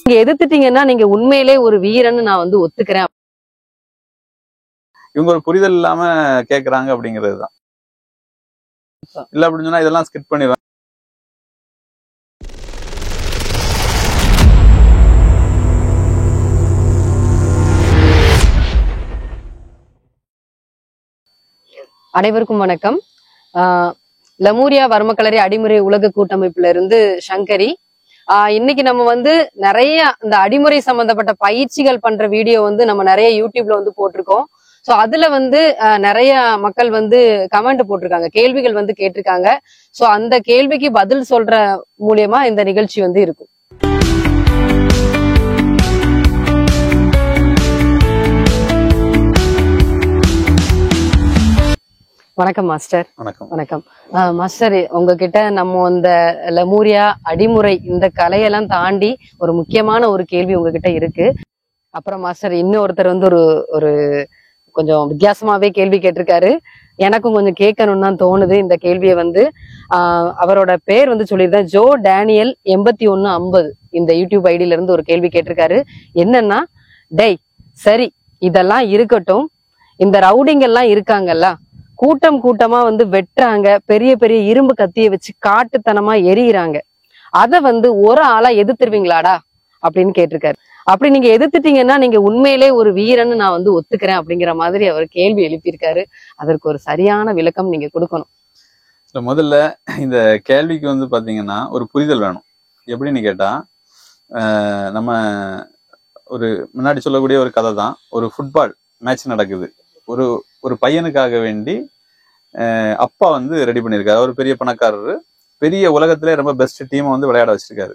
நீங்க எதிர்த்துட்டீங்கன்னா நீங்க உண்மையிலே ஒரு வீரன்னு நான் வந்து ஒத்துக்கிறேன். இவங்க ஒரு புரிதல் இல்லாம கேக்குறாங்க அப்படிங்கிறதுதான். இல்ல அப்படின்னு சொன்னா இதெல்லாம் ஸ்கிப் பண்ணிடுவேன். அனைவருக்கும் வணக்கம். லமூரியா வர்மக்கலரி அடிமுறை உலக கூட்டமைப்புல இருந்து சங்கரி. இன்னைக்கு நம்ம வந்து நிறைய இந்த அடிமுறை சம்பந்தப்பட்ட பயிற்சிகள் பண்ற வீடியோ வந்து நம்ம நிறைய யூடியூப்ல வந்து போட்டிருக்கோம். ஸோ அதுல வந்து நிறைய மக்கள் வந்து கமெண்ட் போட்டிருக்காங்க, கேள்விகள் வந்து கேட்டிருக்காங்க. ஸோ அந்த கேள்விக்கு பதில் சொல்ற மூலியமா இந்த நிகழ்ச்சி வந்து இருக்கும். வணக்கம் மாஸ்டர். வணக்கம். வணக்கம் மாஸ்டர், உங்ககிட்ட நம்ம இந்த லமூரியா அடிமுறை இந்த கலையெல்லாம் தாண்டி ஒரு முக்கியமான ஒரு கேள்வி உங்ககிட்ட இருக்கு. அப்புறம் மாஸ்டர் இன்னொருத்தர் வந்து ஒரு கொஞ்சம் வித்தியாசமாவே கேள்வி கேட்டிருக்காரு. எனக்கும் கொஞ்சம் கேட்கணும்னு தான் தோணுது இந்த கேள்வியை வந்து. அவரோட பேர் வந்து சொல்லியிருந்தேன், ஜோ டேனியல் 8150 இந்த யூடியூப் ஐடியில இருந்து ஒரு கேள்வி கேட்டிருக்காரு. என்னன்னா, டேய் சரி இதெல்லாம் இருக்கட்டும், இந்த ரவுடிங்கெல்லாம் இருக்காங்கல்ல, கூட்டம் கூட்டமா வந்து வெட்டுறாங்க, பெரிய பெரிய இரும்பு கத்திய வச்சு காட்டுத்தனமா எரியிறாங்க, அத வந்து ஒரு ஆளா எதிர்த்துருவீங்களாடா அப்படின்னு கேட்டிருக்காரு. அப்படி நீங்க எதிர்த்துட்டீங்கன்னா நீங்க உண்மையிலே ஒரு வீரன்னு நான் வந்து ஒத்துக்கிறேன் அப்படிங்கிற மாதிரி அவர் கேள்வி எழுப்பியிருக்காரு. அதற்கு ஒரு சரியான விளக்கம் நீங்க கொடுக்கணும். முதல்ல இந்த கேள்விக்கு வந்து பாத்தீங்கன்னா ஒரு புரிதல் வேணும். எப்படின்னு கேட்டா, நம்ம ஒரு முன்னாடி சொல்லக்கூடிய ஒரு கதை தான். ஒரு ஃபுட்பால் மேட்ச் நடக்குது. ஒரு பையனுக்காக வேண்டி அப்பா வந்து ரெடி பண்ணியிருக்காரு. அவர் பெரிய பணக்காரரு, பெரிய உலகத்திலே ரொம்ப பெஸ்ட் டீமை வந்து விளையாட வச்சிருக்காரு.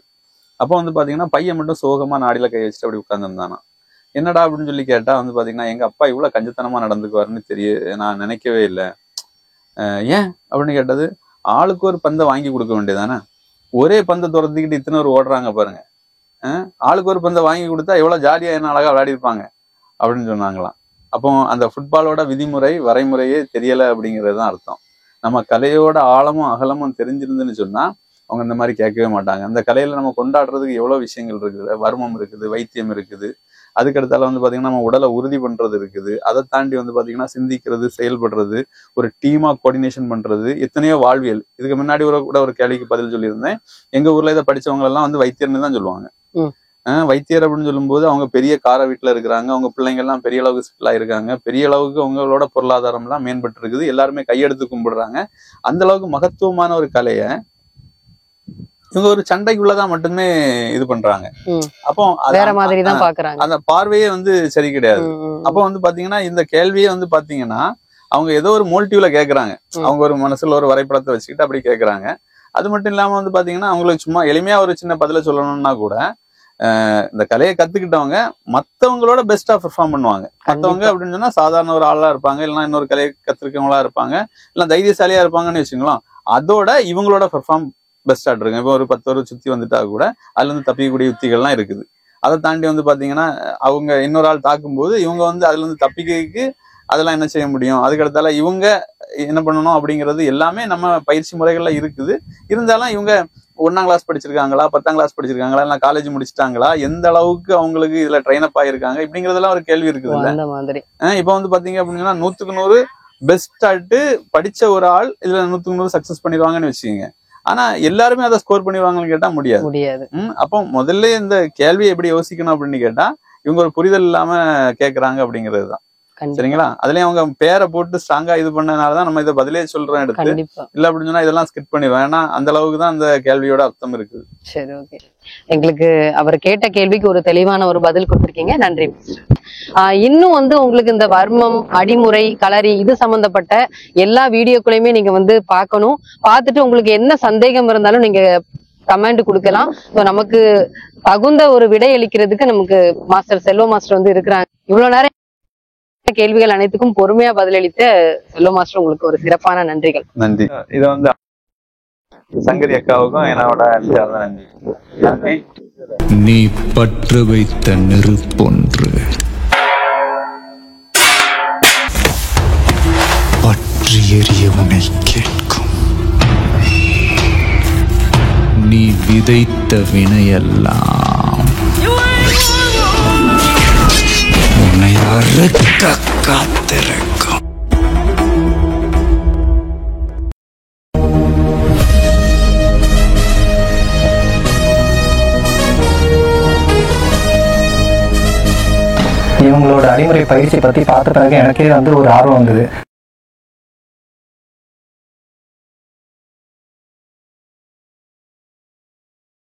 அப்போ வந்து பாத்தீங்கன்னா பையன் மட்டும் சோகமா நாடில கை வச்சுட்டு அப்படி உட்கார்ந்துருந்தானா. என்னடா அப்படின்னு சொல்லி கேட்டா வந்து பாத்தீங்கன்னா, எங்க அப்பா இவ்வளவு கஞ்சத்தனமா நடந்துக்குவாருன்னு நான் நினைக்கவே இல்லை. ஏன் அப்படின்னு கேட்டது, ஆளுக்கு ஒரு பந்தை வாங்கி கொடுக்க வேண்டியதானே, ஒரே பந்தை துரத்திக்கிட்டு இத்தனை ஒரு ஓடுறாங்க பாருங்க, ஆளுக்கு ஒரு பந்தை வாங்கி கொடுத்தா எவ்வளவு ஜாலியா என்ன அழகா விளையாடி இருப்பாங்க அப்படின்னு சொன்னாங்களாம். அப்போ அந்த ஃபுட்பாலோட விதிமுறை வரைமுறையே தெரியல அப்படிங்கிறது தான் அர்த்தம். நம்ம கலையோட ஆழமும் அகலமும் தெரிஞ்சிருந்துன்னு சொன்னா அவங்க இந்த மாதிரி கேட்கவே மாட்டாங்க. அந்த கலையில நம்ம கொண்டாடுறதுக்கு எவ்வளவு விஷயங்கள் இருக்குது. வர்மம் இருக்குது, வைத்தியம் இருக்குது, அதுக்கடுத்தால வந்து பாத்தீங்கன்னா நம்ம உடலை உறுதி பண்றது இருக்குது. அதை தாண்டி வந்து பாத்தீங்கன்னா சிந்திக்கிறது, செயல்படுறது, ஒரு டீமா கோஆர்டினேஷன் பண்றது, எத்தனையோ வாழ்வியல். இதுக்கு முன்னாடி கூட ஒரு கேள்விக்கு பதில் சொல்லியிருந்தேன். எங்க ஊர்ல இதை படிச்சவங்க எல்லாம் வந்து வைத்தியர்னு தான் சொல்லுவாங்க. வைத்தியர் அப்படின்னு சொல்லும்போது அவங்க பெரிய கார வீட்டுல இருக்கிறாங்க, அவங்க பிள்ளைங்க எல்லாம் பெரிய அளவுக்கு செட்டில் இருக்காங்க, பெரிய அளவுக்கு அவங்களோட பொருளாதாரம் எல்லாம் மேம்பட்டு இருக்குது, எல்லாருமே கையெடுத்து கும்பிடுறாங்க. அந்த அளவுக்கு மகத்துவமான ஒரு கலைய இவங்க ஒரு சண்டைக்குள்ளதான் மட்டுமே இது பண்றாங்க. அப்போ வேற மாதிரி தான் பாக்குறாங்க. அந்த பார்வையே வந்து சரி கிடையாது. அப்போ வந்து பாத்தீங்கன்னா இந்த கேள்வியே வந்து பாத்தீங்கன்னா அவங்க ஏதோ ஒரு மோட்டிவ்ல கேக்குறாங்க. அவங்க ஒரு மனசுல ஒரு வரைபடத்தை வச்சுக்கிட்டு அப்படி கேக்குறாங்க. அது மட்டும் இல்லாம வந்து பாத்தீங்கன்னா அவங்களுக்கு சும்மா எளிமையா ஒரு சின்ன பதில சொல்லணும்னா கூட, இந்த கலையை கத்துக்கிட்டவங்க மத்தவங்களோட பெஸ்டா பெர்ஃபார்ம் பண்ணுவாங்க. மத்தவங்க அப்படின்னு சொன்னா சாதாரண ஒரு ஆளா இருப்பாங்க, இல்லைன்னா இன்னொரு கலையை கத்துருக்கவங்களா இருப்பாங்க, இல்ல தைரியசாலியா இருப்பாங்கன்னு வச்சுக்கலாம். அதோட இவங்களோட பெர்ஃபார்ம் பெஸ்டா இருக்கு. இப்போ ஒரு 10 பேர் சுத்தி வந்துட்டா கூட அதுல இருந்து தப்பிக்கக்கூடிய யுத்திகள்லாம் இருக்குது. அதை தாண்டி வந்து பாத்தீங்கன்னா அவங்க இன்னொரு ஆள் தாக்கும்போது இவங்க வந்து அதுல இருந்து தப்பிக்கிறதுக்கு அதெல்லாம் என்ன செய்ய முடியும், அதுக்கடுத்தால இவங்க என்ன பண்ணணும் அப்படிங்கிறது எல்லாமே நம்ம பயிற்சி முறைகள்ல இருக்குது. இருந்தாலும் இவங்க 1ஆம் கிளாஸ் படிச்சிருக்காங்களா, 10ஆம் கிளாஸ் படிச்சிருக்காங்களா, இல்ல காலேஜ் முடிச்சிட்டாங்களா, எந்த அளவுக்கு அவங்களுக்கு இதுல ட்ரெயின் அப் ஆயிருக்காங்க இப்படிங்கறதெல்லாம் ஒரு கேள்வி இருக்குது. இப்ப வந்து பாத்தீங்க அப்படின்னா 100க்கு 100 பெஸ்ட் ஆட்டு படிச்ச ஒரு ஆள் இதுல 100க்கு 100 சக்சஸ் பண்ணிடுவாங்கன்னு வச்சுக்கோங்க. ஆனா எல்லாருமே அதை ஸ்கோர் பண்ணிடுவாங்கன்னு கேட்டா முடியாது. அப்போ முதல்ல இந்த கேள்வியை எப்படி யோசிக்கணும் அப்படின்னு கேட்டா, இவங்க ஒரு புரிதல் இல்லாம கேக்குறாங்க அப்படிங்கிறதுதான். சரிங்களா? அதுலயும் அவங்க பேரை போட்டு ஸ்ட்ராங்கா இது பண்ணனாலதான் நம்ம இதை பதிலே சொல்றோம் எடுத்து. இல்ல அப்படின்னு சொன்னா இதெல்லாம் ஸ்கிப் பண்ணிடுவேன். ஏன்னா அந்த அளவுக்கு தான் அந்த கேள்வியோட அர்த்தம் இருக்குது. சரி, ஓகே. எங்களுக்கு அவர் கேட்ட கேள்விக்கு ஒரு தெளிவான ஒரு பதில் கொடுத்திருக்கீங்க, நன்றி. இன்னும் வந்து உங்களுக்கு இந்த வர்மம், அடிமுறை, களரி இது சம்பந்தப்பட்ட எல்லா வீடியோக்களையுமே நீங்க வந்து பார்க்கணும். பார்த்துட்டு உங்களுக்கு என்ன சந்தேகம் இருந்தாலும் நீங்க கமெண்ட் கொடுக்கலாம். நமக்கு தகுந்த ஒரு விடை அளிக்கிறதுக்கு நமக்கு மாஸ்டர் செல்வ மாஸ்டர் வந்து இருக்கிறாங்க. இவ்வளவு நேரம் கேள்விகள் அனைத்துக்கும் பொறுமையா பதிலளித்த செல்வ மாஸ்டர் உங்களுக்கு ஒரு சிறப்பான நன்றிகள். நன்றி. இதை வந்து சங்கரி அக்காவுக்கும் என்னோட நன்றி. நீ பற்று வைத்த நெருப்பொன்று பற்றி எரிய உனை கேட்கும். நீ விதைத்த வினையெல்லாம் அறுக்க காத்திருக்கும். இவங்களோட அடிமுறை பயிற்சி பற்றி பார்த்த பிறகு எனக்கே ஒரு ஆர்வம் வந்தது.